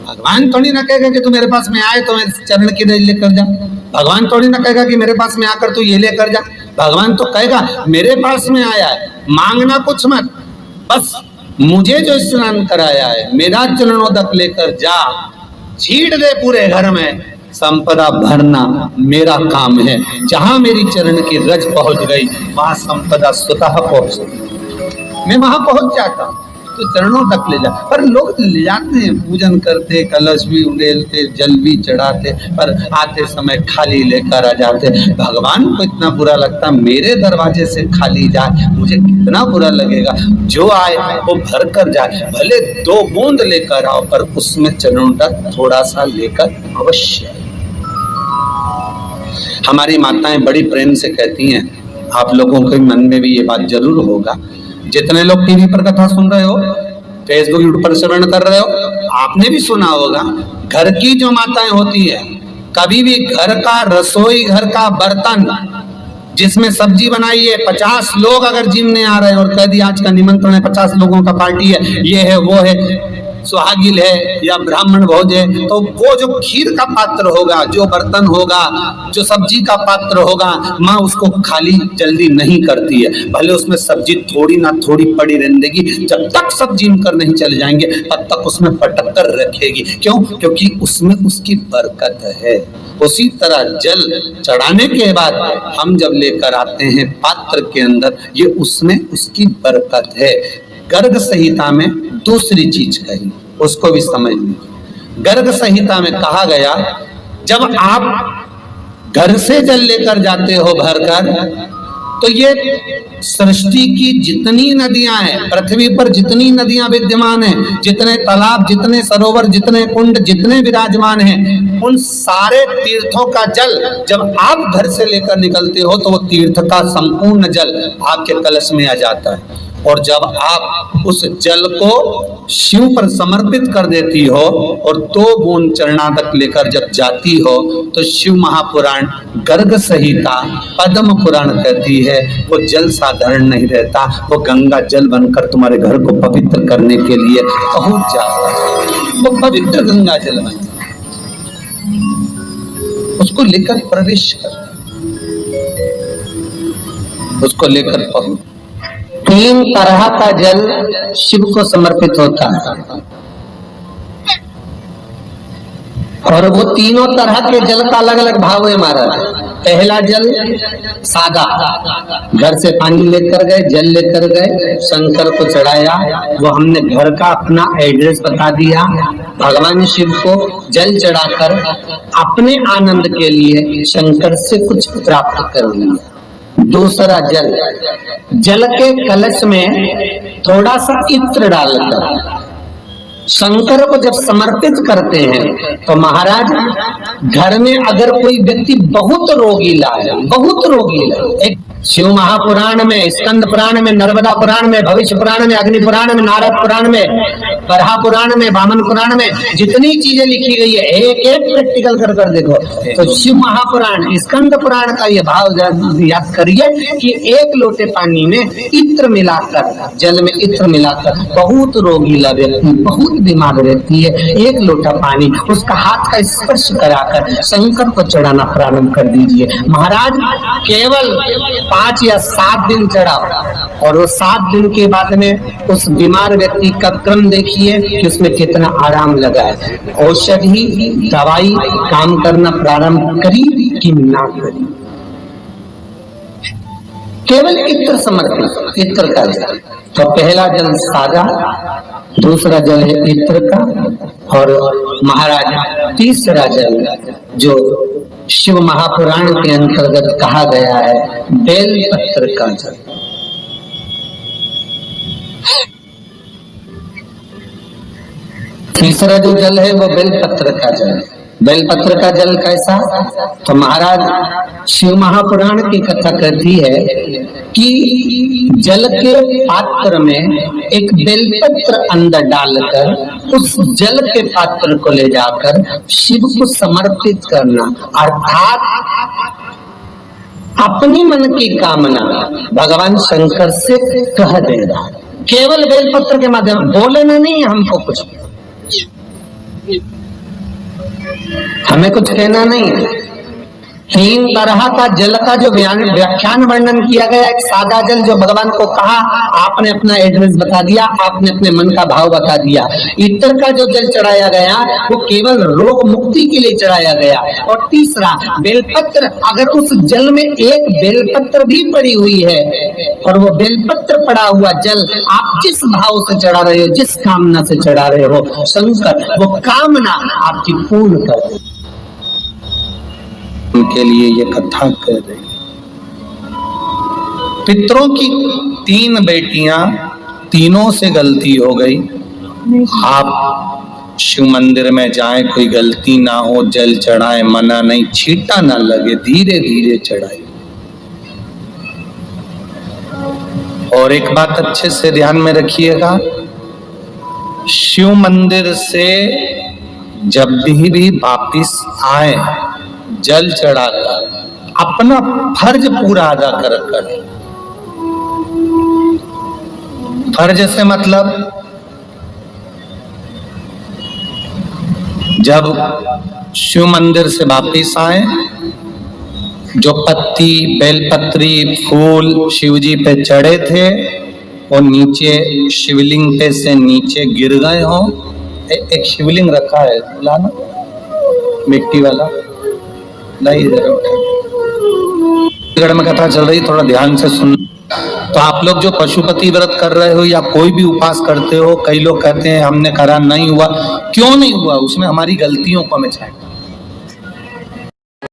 भगवान थोड़ी ना कहेगा कि तू मेरे पास में आए तो मेरे चरण की रज लेकर जा। भगवान थोड़ी ना कहेगा कि मेरे पास में आकर तू ये लेकर जा। भगवान तो कहेगा मेरे पास में आया है, मांगना कुछ मत, बस मुझे जो स्नान कराया है मेरा चरणोदक लेकर जा, छीट दे पूरे घर में, संपदा भरना मेरा काम है। जहां मेरी चरण की रज पहुंच गई वहां संपदा स्वतः पहुंच गई, मैं वहां पहुंच जाता हूं। तो चरणों तक ले जा, पर लोग ले जाते हैं, पूजन करते, कलश भी उड़ेलते, जल भी चढ़ाते, पर आते समय खाली लेकर आ जाते। भगवान को इतना बुरा लगता मेरे दरवाजे से खाली जाए, मुझे कितना बुरा लगेगा। जो आए वो भर कर जाए, भले 2 बूंद लेकर आओ, पर उसमें चरणों तक थोड़ा सा लेकर अवश्य। हमारी माताएं बड़ी प्रेम से कहती हैं, आप लोगों के मन में भी ये बात जरूर होगा, जितने लोग टीवी पर कथा सुन रहे हो, फेसबुक यूट्यूब पर श्रवण कर रहे हो, आपने भी सुना होगा, घर की जो माताएं होती है, कभी भी घर का रसोई घर का बर्तन जिसमें सब्जी बनाई है, 50 लोग अगर जिमने आ रहे हैं और कह दिया आज का निमंत्रण है, 50 लोगों का पार्टी है, ये है वो है, सुहागिल है या ब्राह्मण भोज है, तो वो जो खीर का पात्र होगा, जो बर्तन होगा, जो सब्जी का पात्र होगा, माँ उसको खाली जल्दी नहीं करती है। भले उसमें सब्जी थोड़ी ना थोड़ी पड़ी रहेगी, जब तक सब जिम कर नहीं चले जाएंगे तब तक उसमें पटक कर रखेगी। क्यों? क्योंकि उसमें उसकी बरकत है। उसी तरह जल चढ़ाने के बाद हम जब लेकर आते हैं पात्र के अंदर, ये उसमें उसकी बरकत है। गर्ग संहिता में दूसरी चीज कही, उसको भी समझ लीजिए। गर्ग संहिता में कहा गया, जब आप घर से जल लेकर जाते हो भरकर, तो ये सृष्टि की जितनी नदियां हैं, पृथ्वी पर जितनी नदियां विद्यमान हैं, जितने तालाब, जितने सरोवर, जितने कुंड, जितने विराजमान हैं, उन सारे तीर्थों का जल जब आप घर से लेकर निकलते हो तो वो तीर्थ का संपूर्ण जल आपके कलश में आ जाता है। और जब आप उस जल को शिव पर समर्पित कर देती हो और 2 बूंद चरणादक लेकर जब जाती हो, तो शिव महापुराण गर्ग संहिता पद्म पुराण कहती है वो जल साधारण नहीं रहता, वो गंगा जल बनकर तुम्हारे घर को पवित्र करने के लिए पहुंच जाता है। वो पवित्र गंगा जल बन उसको लेकर प्रवेश कर, उसको लेकर पहुंच। 3 तरह का जल शिव को समर्पित होता है, और वो तीनों तरह के जल का अलग अलग भाव है महाराज। पहला जल सादा, घर से पानी लेकर गए, जल लेकर गए, शंकर को चढ़ाया, वो हमने घर का अपना एड्रेस बता दिया, भगवान शिव को जल चढ़ाकर अपने आनंद के लिए शंकर से कुछ प्राप्त कर लिया। दूसरा जल, जल के कलश में थोड़ा सा इत्र डालकर शंकर को जब समर्पित करते हैं, तो महाराज घर में अगर कोई व्यक्ति बहुत रोगीला है, बहुत रोगीला, एक शिव महापुराण में, स्कंद पुराण में, नर्मदा पुराण में, भविष्य पुराण में, अग्नि पुराण में, नारद पुराण में, बरहा पुराण में, वामन पुराण में जितनी चीजें लिखी गई है, एक एक प्रैक्टिकल कर कर देखो। तो शिव महापुराण, स्कंद पुराण का ये भाव याद करिए कि 1 लोटे पानी में इत्र मिलाकर, जल में इत्र मिलाकर, बहुत रोगीला व्यक्ति, बहुत बीमार व्यक्ति है, 1 लोटा पानी उसका हाथ का स्पर्श कराकर शंकर को चढ़ाना प्रारंभ कर दीजिए। महाराज केवल 5 या 7 दिन चढ़ाओ, और वो 7 दिन के बाद में उस बीमार व्यक्ति का क्रम देखिए कि उसमें कितना आराम लगा है। औषधि दवाई काम करना प्रारंभ करी कि ना करी, केवल इत्र समर्पित, इत्र का जल। तो पहला जल सादा, दूसरा जल है इत्र का, और महाराज तीसरा जल जो शिव महापुराण के अंतर्गत कहा गया है, बेल पत्र का जल। तीसरा जो जल है वो बेल पत्र का जल। बेलपत्र का जल कैसा? तो महाराज शिव महापुराण की कथा कहती है कि जल के पात्र में एक बेलपत्र अंदर डालकर उस जल के पात्र को ले जाकर शिव को समर्पित करना, अर्थात अपनी मन की कामना भगवान शंकर से कह देना, केवल बेलपत्र के माध्यम, बोलेना नहीं हमको कुछ, हमें कुछ कहना नहीं है। 3 तरह का जल का जो व्याख्यान वर्णन किया गया, एक सादा जल जो भगवान को कहा, आपने अपना एड्रेस बता दिया, आपने अपने मन का भाव बता दिया। इत्र का जो जल चढ़ाया गया वो केवल रोग मुक्ति के लिए चढ़ाया गया। और तीसरा बेलपत्र, अगर उस जल में एक बेलपत्र भी पड़ी हुई है और वो बेलपत्र पड़ा हुआ जल आप जिस भाव से चढ़ा रहे हो, जिस कामना से चढ़ा रहे हो, शंकर वो कामना आपकी पूर्ण कर दे। उनके लिए ये कथा कह रही। पितरों की 3 बेटियां, तीनों से गलती हो गई। आप शिव मंदिर में जाएं, कोई गलती ना हो, जल चढ़ाएं, मना नहीं, छींटा ना लगे, धीरे धीरे चढ़ाएं। और एक बात अच्छे से ध्यान में रखिएगा, शिव मंदिर से जब भी वापिस आए, जल चढ़ाकर अपना फर्ज पूरा अदा कर। फर्ज से मतलब जब शिव मंदिर से वापिस आए, जो पत्ती, बेलपत्री, फूल शिव जी पे चढ़े थे वो नीचे शिवलिंग पे से नीचे गिर गए हो। एक शिवलिंग रखा है बुलाना, मिट्टी वाला, नहीं गढ़ में कथा चल रही, थोड़ा ध्यान से सुन। तो आप लोग जो पशुपति व्रत कर रहे हो या कोई भी उपास करते हो, कई लोग कहते हैं हमने करा नहीं हुआ। क्यों नहीं हुआ? उसमें हमारी गलतियों को हमें चाहिए।